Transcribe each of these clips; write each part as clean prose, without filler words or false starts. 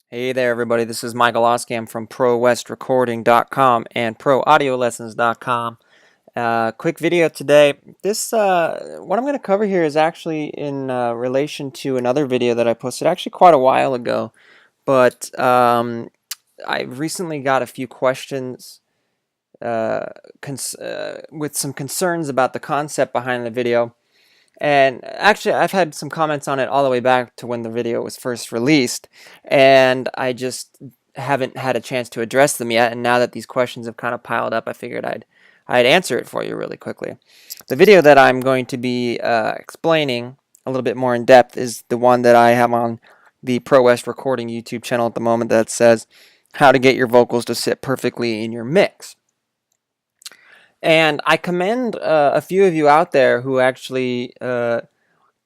Hey there, everybody. This is Michael Oskam from ProWestRecording.com and ProAudioLessons.com. Quick video today. What I'm going to cover here is actually in relation to another video that I posted actually quite a while ago. But I recently got a few questions with some concerns about the concept behind the video. And actually, I've had some comments on it all the way back to when the video was first released, and I just haven't had a chance to address them yet. And now that these questions have kind of piled up, I figured I'd answer it for you really quickly. The video that I'm going to be explaining a little bit more in depth is the one that I have on the Pro West Recording YouTube channel at the moment that says how to get your vocals to sit perfectly in your mix. And I commend a few of you out there who actually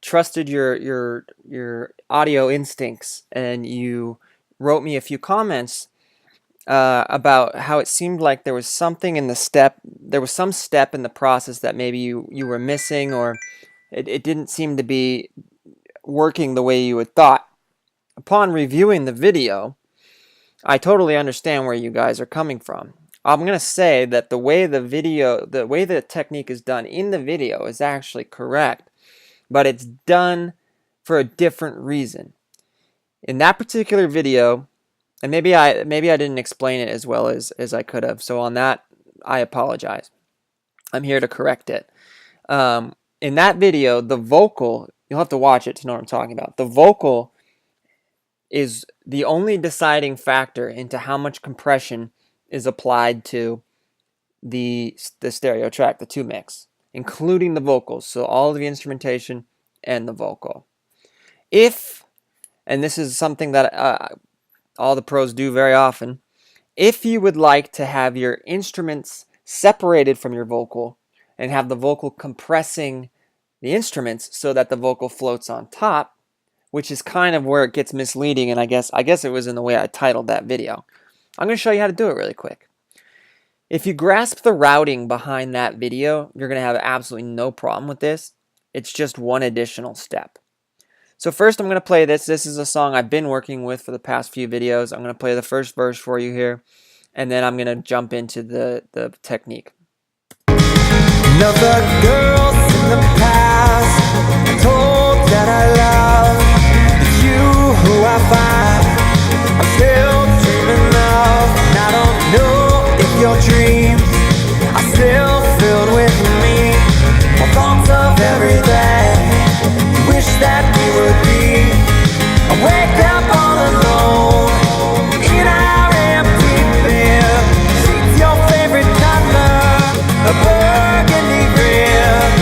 trusted your audio instincts, and you wrote me a few comments about how it seemed like there was something in the step, there was some step in the process that maybe you were missing, or it didn't seem to be working the way you had thought. Upon reviewing the video, I totally understand where you guys are coming from. I'm going to say that the way the technique is done in the video is actually correct, but it's done for a different reason. In that particular video, and maybe I didn't explain it as well as I could have, so on that, I apologize. I'm here to correct it. In that video, the vocal, you'll have to watch it to know what I'm talking about. The vocal is the only deciding factor into how much compression is applied to the stereo track, the 2-mix, including the vocals, so all of the instrumentation and the vocal. And this is something that all the pros do very often, if you would like to have your instruments separated from your vocal and have the vocal compressing the instruments so that the vocal floats on top, which is kind of where it gets misleading, and I guess it was in the way I titled that video. I'm going to show you how to do it really quick. If you grasp the routing behind that video, you're going to have absolutely no problem with this. It's just one additional step. So first I'm going to play this. This is a song I've been working with for the past few videos. I'm going to play the first verse for you here, and then I'm going to jump into the technique. Another girls in the past told that I love you, who I find I'm still dreaming of. And I don't know if your dreams are still filled with me, or thoughts of every day. Wish that we would be. I wake up all alone in our empty bed. She's your favorite color, a burgundy red.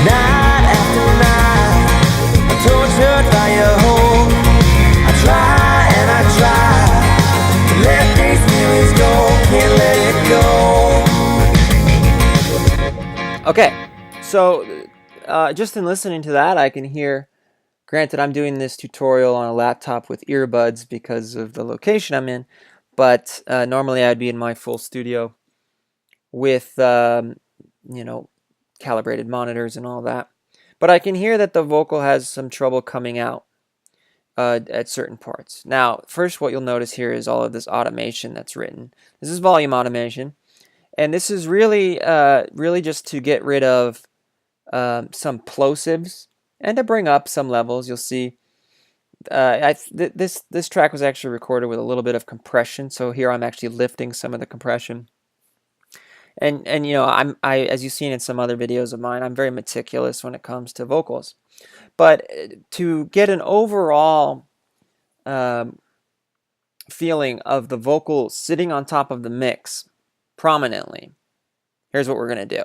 Night after night, I'm tortured by your hope. I try and I try to let these feelings go, can't let it go. Okay, so just in listening to that, I can hear, granted I'm doing this tutorial on a laptop with earbuds because of the location I'm in, but normally I'd be in my full studio with calibrated monitors and all that. But I can hear that the vocal has some trouble coming out at certain parts. Now, first what you'll notice here is all of this automation that's written. This is volume automation, and this is really just to get rid of some plosives and to bring up some levels. You'll see this track was actually recorded with a little bit of compression, so here I'm actually lifting some of the compression. And as you've seen in some other videos of mine, I'm very meticulous when it comes to vocals. But to get an overall feeling of the vocal sitting on top of the mix prominently, here's what we're going to do.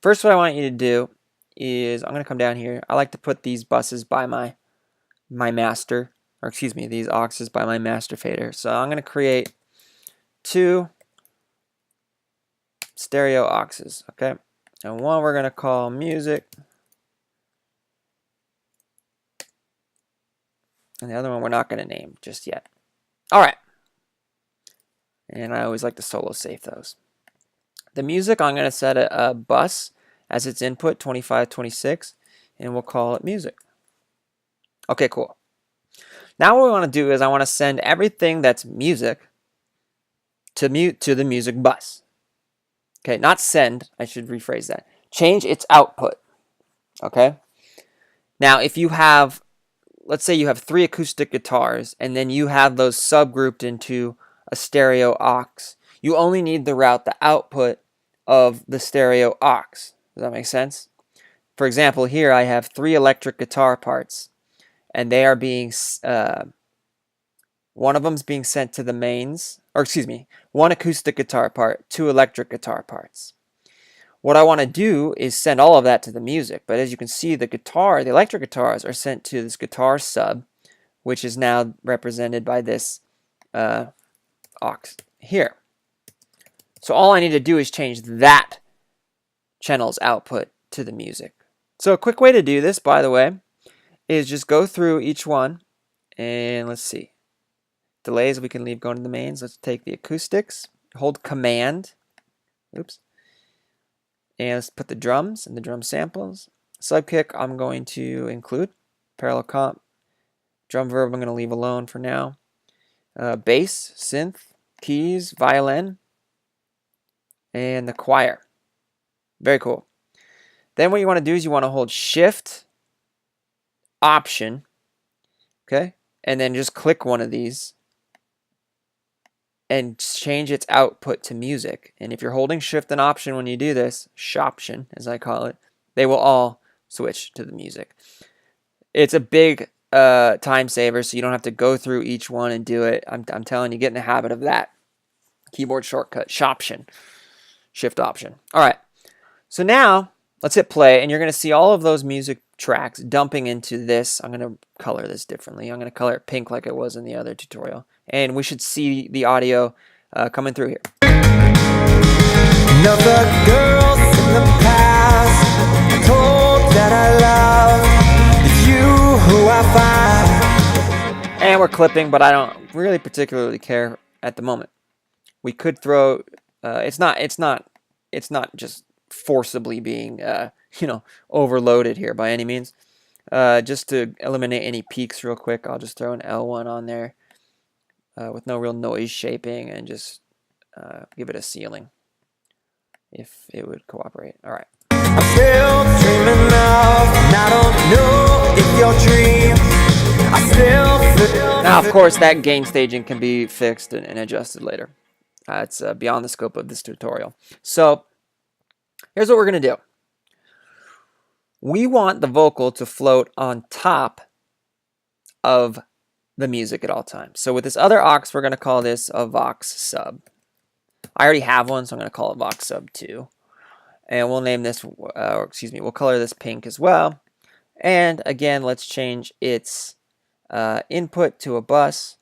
First, what I want you to do is I'm going to come down here. I like to put these buses by my master, or excuse me, these auxes by my master fader. So I'm going to create 2 stereo auxes, okay? And one we're going to call music, and the other one we're not going to name just yet. All right. And I always like to solo save those. The music, I'm going to set a bus as its input, 2526, and we'll call it music. Okay, cool. Now what we want to do is I want to send everything that's music to the music bus. Okay, not send, I should rephrase that. Change its output. Okay? Now, if you have, let's say you have 3 acoustic guitars, and then you have those subgrouped into a stereo aux, you only need to route the output of the stereo aux. Does that make sense? For example, here I have 3 electric guitar parts, and they are being, one of them's being sent to the mains, or excuse me, 1 acoustic guitar part, 2 electric guitar parts. What I want to do is send all of that to the music, but as you can see, the electric guitars are sent to this guitar sub, which is now represented by this aux here. So all I need to do is change that channel's output to the music. So a quick way to do this, by the way, is just go through each one, and let's see. Delays we can leave going to the mains. Let's take the acoustics, hold command, oops, and let's put the drums and the drum samples. Subkick I'm going to include, parallel comp, drum verb I'm going to leave alone for now. Bass, synth, keys, violin, and the choir. Very cool. Then what you want to do is you want to hold Shift, Option, okay, and then just click one of these and change its output to music. And if you're holding Shift and Option when you do this, Shoption as I call it, they will all switch to the music. It's a big time saver, so you don't have to go through each one and do it. I'm telling you, get in the habit of that. Keyboard shortcut, Shoption, Shift Option. All right, so now let's hit play, and you're going to see all of those music tracks dumping into this. I'm going to color this differently. I'm going to color it pink like it was in the other tutorial. And we should see the audio coming through here. Another girls in the past told that I love it's you who I find. And we're clipping, but I don't really particularly care at the moment. We could throw. It's not just forcibly being overloaded here by any means. Just to eliminate any peaks real quick, I'll just throw an L1 on there with no real noise shaping, and just give it a ceiling if it would cooperate. All right. I'm still dreaming of, and I don't know if your dreams are still. Now, of course, that gain staging can be fixed and adjusted later. It's beyond the scope of this tutorial. So here's what we're going to do. We want the vocal to float on top of the music at all times. So with this other aux, we're going to call this a Vox sub. I already have one, so I'm going to call it Vox sub 2. And we'll name this, we'll color this pink as well. And again, let's change its input to a bus.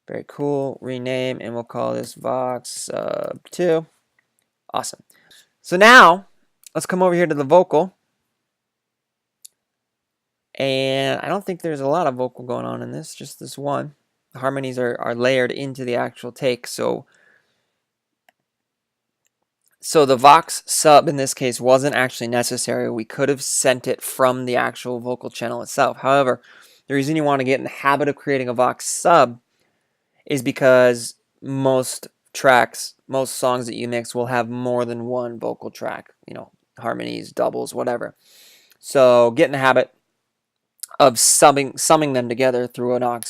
Very cool. Rename, and we'll call this Vox sub 2. Awesome. So now, let's come over here to the vocal. And I don't think there's a lot of vocal going on in this, just this one. The harmonies are layered into the actual take. So the Vox sub in this case wasn't actually necessary. We could have sent it from the actual vocal channel itself. However, the reason you want to get in the habit of creating a Vox sub is because most tracks, most songs that you mix will have more than one vocal track, harmonies, doubles, whatever. So get in the habit of summing them together through an aux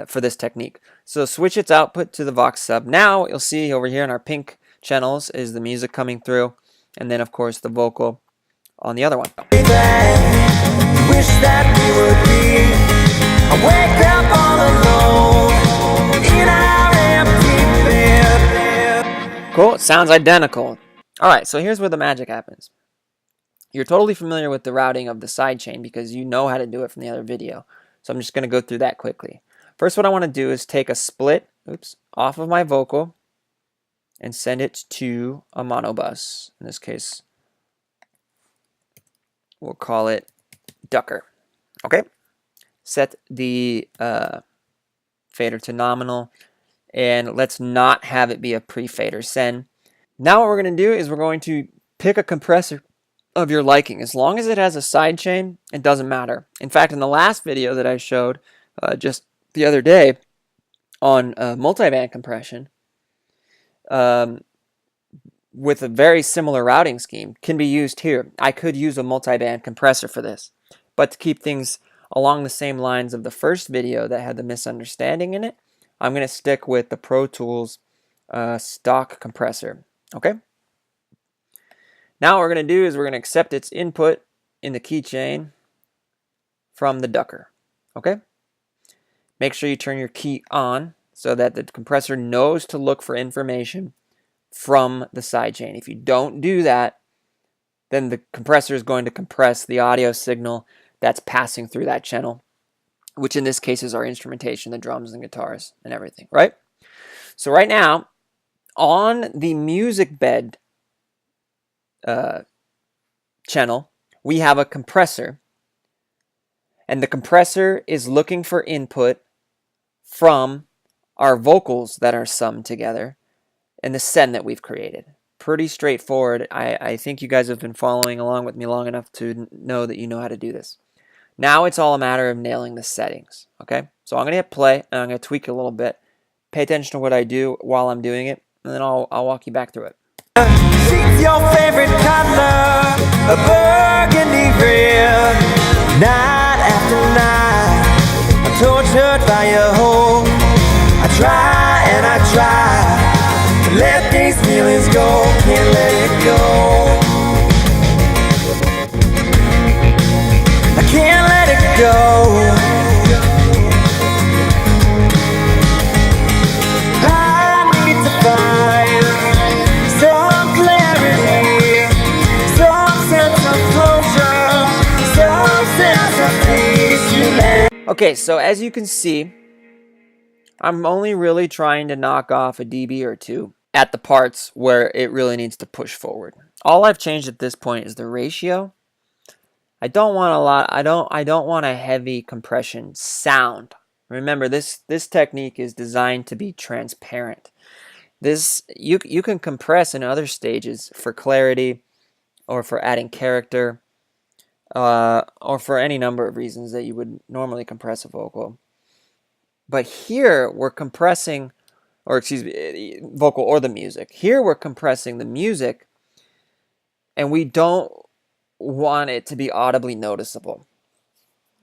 for this technique. So switch its output to the Vox sub. Now what you'll see over here in our pink channels is the music coming through, and then of course the vocal on the other one. Wish that we would be. I wake up all alone in our empty bed. Cool, it sounds identical. Alright, so here's where the magic happens. You're totally familiar with the routing of the sidechain because you know how to do it from the other video. So I'm just going to go through that quickly. First, what I want to do is take a split off of my vocal and send it to a mono bus. In this case, we'll call it Ducker. Okay? Set the fader to nominal, and let's not have it be a pre-fader send. Now what we're going to do is we're going to pick a compressor of your liking. As long as it has a sidechain, it doesn't matter. In fact, in the last video that I showed just the other day on multiband compression, um, with a very similar routing scheme can be used here. I could use a multiband compressor for this, but to keep things along the same lines of the first video that had the misunderstanding in it, I'm going to stick with the Pro Tools stock compressor. Okay. Now what we're going to do is we're going to accept its input in the keychain from the ducker. Okay. Make sure you turn your key on so that the compressor knows to look for information from the sidechain. If you don't do that, then the compressor is going to compress the audio signal that's passing through that channel, which in this case is our instrumentation, the drums and guitars and everything, right? So right now, on the music bed channel, we have a compressor, and the compressor is looking for input from our vocals that are summed together and the send that we've created. Pretty straightforward. I think you guys have been following along with me long enough to know that you know how to do this. Now it's all a matter of nailing the settings. Okay, so I'm going to hit play and I'm going to tweak it a little bit. Pay attention to what I do while I'm doing it, and then I'll walk you back through it. She's your favorite color, a burgundy red. Night after night, I'm tortured by your hope. I try and I try to let these feelings go, can't let it go. I can't let it go. I need to find some clarity, some sense of closure, some sense of peace. Okay, so as you can see, I'm only really trying to knock off a dB or two at the parts where it really needs to push forward. All I've changed at this point is the ratio. I don't want a lot. I don't want a heavy compression sound. Remember, this technique is designed to be transparent. This you can compress in other stages for clarity, or for adding character, or for any number of reasons that you would normally compress a vocal. But here we're compressing, or excuse me, vocal or the music. Here we're compressing the music, and we don't want it to be audibly noticeable.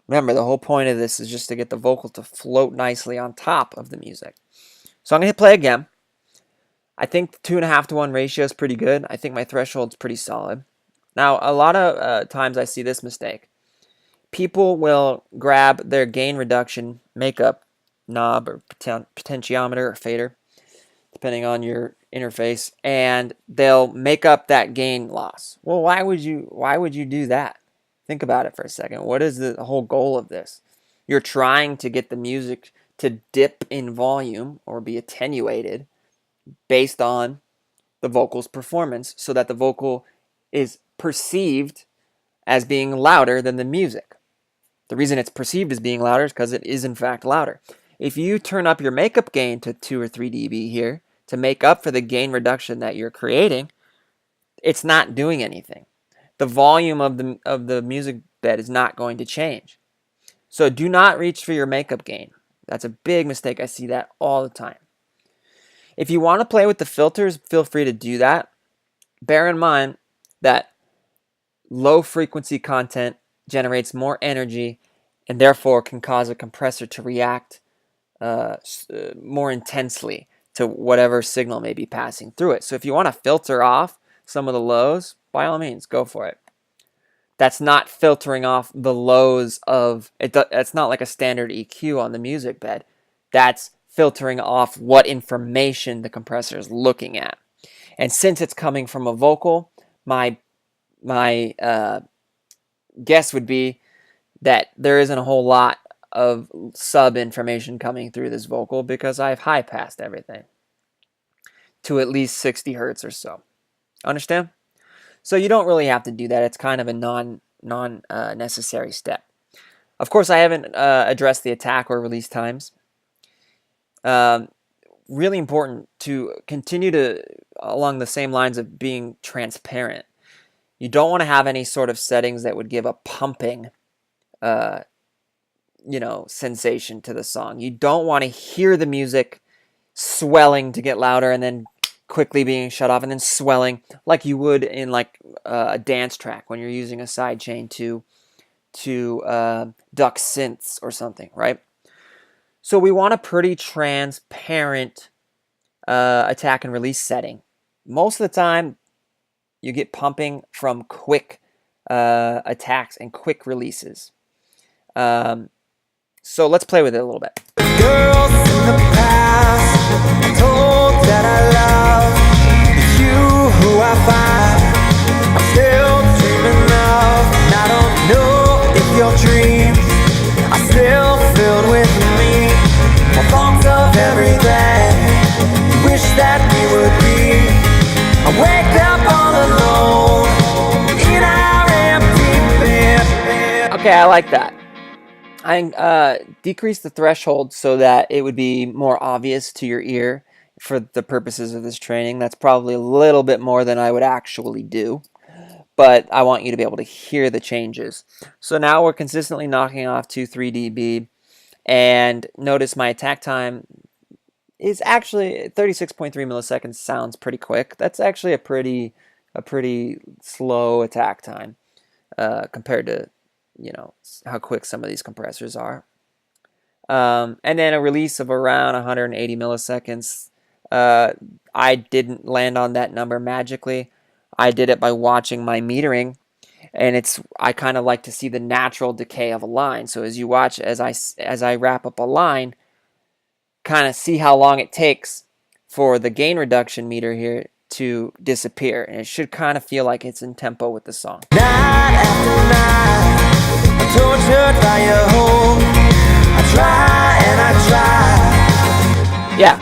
Remember, the whole point of this is just to get the vocal to float nicely on top of the music. So I'm going to hit play again. I think 2.5 to 1 ratio is pretty good. I think my threshold's pretty solid. Now, a lot of times I see this mistake. People will grab their gain reduction makeup knob or potentiometer or fader, depending on your interface, and they'll make up that gain loss. Well, why would you do that? Think about it for a second. What is the whole goal of this? You're trying to get the music to dip in volume or be attenuated based on the vocal's performance, so that the vocal is perceived as being louder than the music. The reason it's perceived as being louder is because it is in fact louder. If you turn up your makeup gain to 2 or 3 dB here to make up for the gain reduction that you're creating, it's not doing anything. The volume of the music bed is not going to change. So do not reach for your makeup gain. That's a big mistake. I see that all the time. If you want to play with the filters, feel free to do that. Bear in mind that low frequency content generates more energy and therefore can cause a compressor to react more intensely to whatever signal may be passing through it. So if you want to filter off some of the lows, by all means, go for it. That's not filtering off the lows of it. It's not like a standard EQ on the music bed. That's filtering off what information the compressor is looking at. And since it's coming from a vocal, my guess would be that there isn't a whole lot of sub information coming through this vocal, because I've high passed everything to at least 60 hertz or so. Understand? So you don't really have to do that. It's kind of a non necessary step. Of course, I haven't addressed the attack or release times. Really important to continue to along the same lines of being transparent. You don't want to have any sort of settings that would give a pumping, sensation to the song. You don't want to hear the music swelling to get louder and then quickly being shut off and then swelling like you would in like a dance track when you're using a sidechain to duck synths or something, right? So we want a pretty transparent attack and release setting. Most of the time, you get pumping from quick attacks and quick releases. So let's play with it a little bit. Girls in the past told that I love you, who I find I'm still dreaming of. And I don't know if your dreams are still filled with me. My thoughts of everything you wish that we would be. I wake up all alone in our empty bed. Okay, I like that. I decreased the threshold so that it would be more obvious to your ear for the purposes of this training. That's probably a little bit more than I would actually do, but I want you to be able to hear the changes. So now we're consistently knocking off 2-3 dB, and notice my attack time is actually 36.3 milliseconds. Sounds pretty quick. That's actually a pretty slow attack time compared to how quick some of these compressors are. And then a release of around 180 milliseconds. I didn't land on that number magically. I did it by watching my metering, and I kind of like to see the natural decay of a line. So as you watch, as I wrap up a line, kind of see how long it takes for the gain reduction meter here to disappear, and it should kind of feel like it's in tempo with the song. Night after night, I'm tortured by your home. I try and I try. Yeah,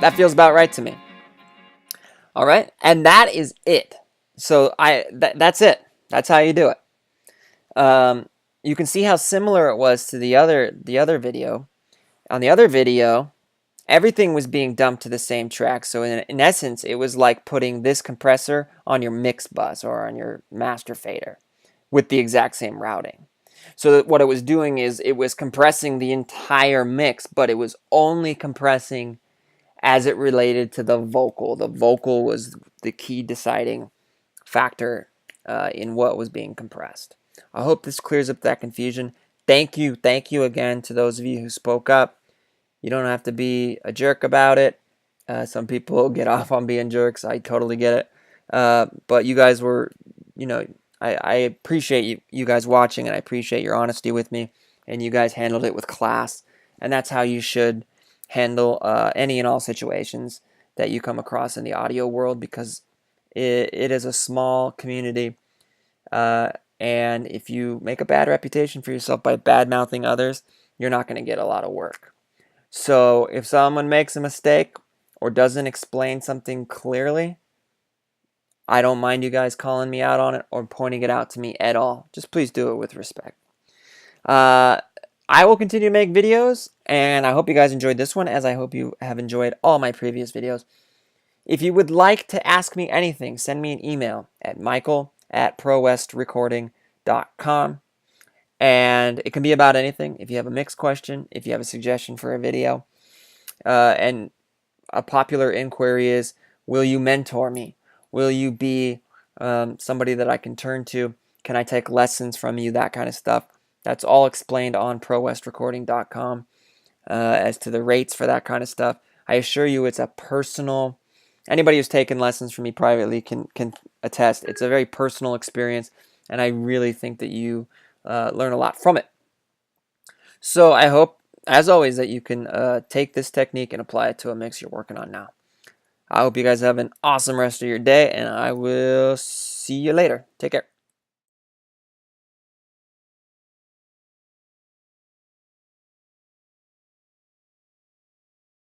that feels about right to me. All right, and that is it. So that's it. That's how you do it. You can see how similar it was to the other video. On the other video, everything was being dumped to the same track. So in essence, it was like putting this compressor on your mix bus or on your master fader with the exact same routing. So that what it was doing is it was compressing the entire mix, but it was only compressing as it related to the vocal. The vocal was the key deciding factor in what was being compressed. I hope this clears up that confusion. Thank you again to those of you who spoke up. You don't have to be a jerk about it. Some people get off on being jerks. I totally get it. But you guys were, I appreciate you guys watching, and I appreciate your honesty with me. And you guys handled it with class. And that's how you should handle any and all situations that you come across in the audio world, because it is a small community. And if you make a bad reputation for yourself by bad-mouthing others, you're not going to get a lot of work. So if someone makes a mistake or doesn't explain something clearly, I don't mind you guys calling me out on it or pointing it out to me at all. Just please do it with respect. I will continue to make videos, and I hope you guys enjoyed this one, as I hope you have enjoyed all my previous videos. If you would like to ask me anything, send me an email at michael@prowestrecording.com. And it can be about anything. If you have a mix question, if you have a suggestion for a video, and a popular inquiry is, will you mentor me? Will you be somebody that I can turn to? Can I take lessons from you? That kind of stuff. That's all explained on prowestrecording.com as to the rates for that kind of stuff. I assure you it's a personal, anybody who's taken lessons from me privately can attest. It's a very personal experience, and I really think that you learn a lot from it. So I hope, as always, that you can take this technique and apply it to a mix you're working on now. I hope you guys have an awesome rest of your day, and I will see you later. Take care.